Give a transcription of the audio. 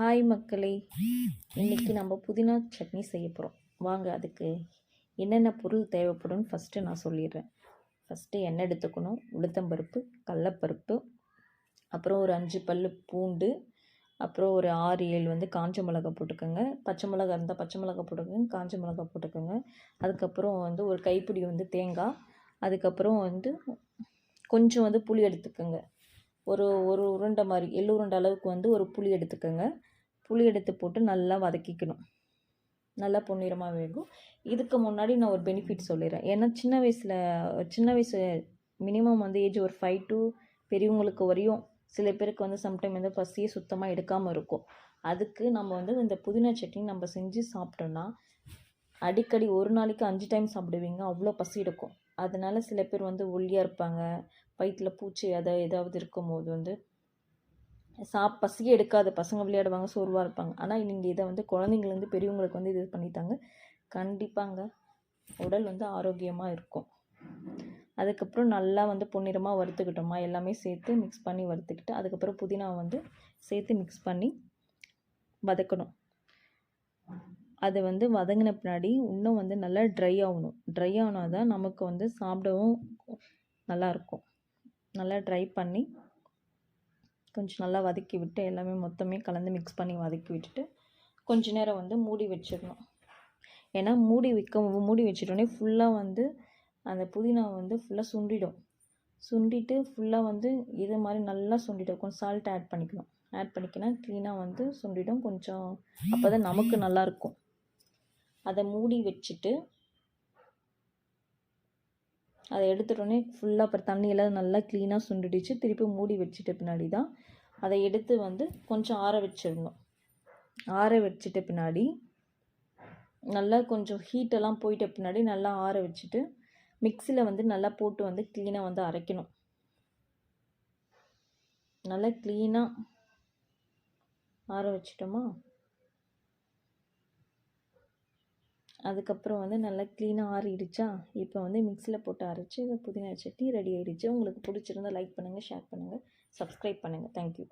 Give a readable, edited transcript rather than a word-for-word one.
Hi மக்களே, இன்றைக்கி நம்ம புதினா சட்னி செய்ய போகிறோம். வாங்க அதுக்கு என்னென்ன பொருள் தேவைப்படும்னு ஃபஸ்ட்டு நான் சொல்லிடுறேன். ஃபஸ்ட்டு எண்ணெய் எடுத்துக்கணும், உளுத்தம்பருப்பு, கடலப்பருப்பு, அப்புறம் ஒரு 5 பல் பூண்டு, அப்புறம் ஒரு 6-7 காஞ்ச மிளகா போட்டுக்கோங்க. பச்சை மிளகா இருந்தால் பச்சை மிளகா போட்டுக்கோங்க, காஞ்ச மிளகா போட்டுக்கோங்க. அதுக்கப்புறம் ஒரு கைப்பிடி தேங்காய், அதுக்கப்புறம் கொஞ்சம் புளி எடுத்துக்கோங்க. ஒரு உருண்டை மாதிரி எள்ளு உருண்டை அளவுக்கு ஒரு புளி எடுத்துக்கோங்க. புளி எடுத்து போட்டு நல்லா வதக்கிக்கணும். நல்லா பொன்னிறமாக வேகும். இதுக்கு முன்னாடி நான் ஒரு பெனிஃபிட் சொல்லிடுறேன். ஏன்னா சின்ன வயசு மினிமம் ஏஜ் ஒரு 5 to பெரியவங்களுக்கு வரையும் சில பேருக்கு சம்டைம் பசியே சுத்தமாக எடுக்காமல் இருக்கும். அதுக்கு நம்ம இந்த புதினா சட்னி நம்ம செஞ்சு சாப்பிட்டோன்னா அடிக்கடி ஒரு நாளைக்கு 5 டைம் சாப்பிடுவீங்க, அவ்வளோ பசி எடுக்கும். அதனால சில பேர் ஒல்லியாக இருப்பாங்க, வயிற்றில் பூச்சி ஏதாவது இருக்கும்போது பசியே எடுக்காத பசங்க விளையாடுவாங்க, சோர்வாக இருப்பாங்க. ஆனால் நீங்கள் இதை குழந்தைங்கலேருந்து பெரியவங்களுக்கு இது பண்ணித்தாங்க, கண்டிப்பாங்க உடல் ஆரோக்கியமாக இருக்கும். அதுக்கப்புறம் நல்லா பொன்னிறமாக வறுத்துக்கிட்டோமா, எல்லாமே சேர்த்து மிக்ஸ் பண்ணி வறுத்துக்கிட்டு அதுக்கப்புறம் புதினா சேர்த்து மிக்ஸ் பண்ணி வதக்கணும். அது வதங்கின பின்னாடி இன்னும் நல்லா ட்ரை ஆகணும். ட்ரை ஆனால் தான் நமக்கு சாப்பிடவும் நல்லாயிருக்கும். நல்லா ட்ரை பண்ணி கொஞ்சம் நல்லா வதக்கி விட்டு எல்லாமே மொத்தமே கலந்து மிக்ஸ் பண்ணி வதக்கி விட்டுட்டு கொஞ்ச நேரம் மூடி வச்சிடணும். ஏன்னா மூடி வச்சிட்டோன்னே ஃபுல்லாக அந்த புதினா ஃபுல்லாக சுண்டிடும். சுண்டிட்டு ஃபுல்லாக இது மாதிரி நல்லா சுண்டிடும். கொஞ்சம் சால்ட் ஆட் பண்ணிக்கணும். ஆட் பண்ணிக்கினா க்ளீனாக சுண்டிடும். கொஞ்சம் அப்போ தான் நமக்கு நல்லாயிருக்கும். அதை மூடி வச்சுட்டு அதை எடுத்துட்டோன்னே ஃபுல்லாக அப்புறம் தண்ணியெல்லாம் நல்லா க்ளீனாக சுண்டிடுச்சு. திருப்பி மூடி வச்சுட்டு பின்னாடி தான் அதை எடுத்து கொஞ்சம் ஆற வச்சிடணும். ஆற வச்சுட்ட பின்னாடி நல்லா கொஞ்சம் ஹீட்டெல்லாம் போயிட்ட பின்னாடி நல்லா ஆற வச்சுட்டு மிக்சியில் நல்லா போட்டு க்ளீனாக அரைக்கணும். நல்லா க்ளீனாக ஆற வச்சிட்டோமா, அதுக்கப்புறம் நல்லா க்ளீனாக ஆறிடுச்சா, இப்போ மிக்சியில் போட்டு அரைச்சி புதினா சட்னி ரெடி ஆகிடுச்சு. உங்களுக்கு பிடிச்சிருந்தால் லைக் பண்ணுங்கள், ஷேர் பண்ணுங்கள், சப்ஸ்கிரைப் பண்ணுங்கள். தேங்க்யூ.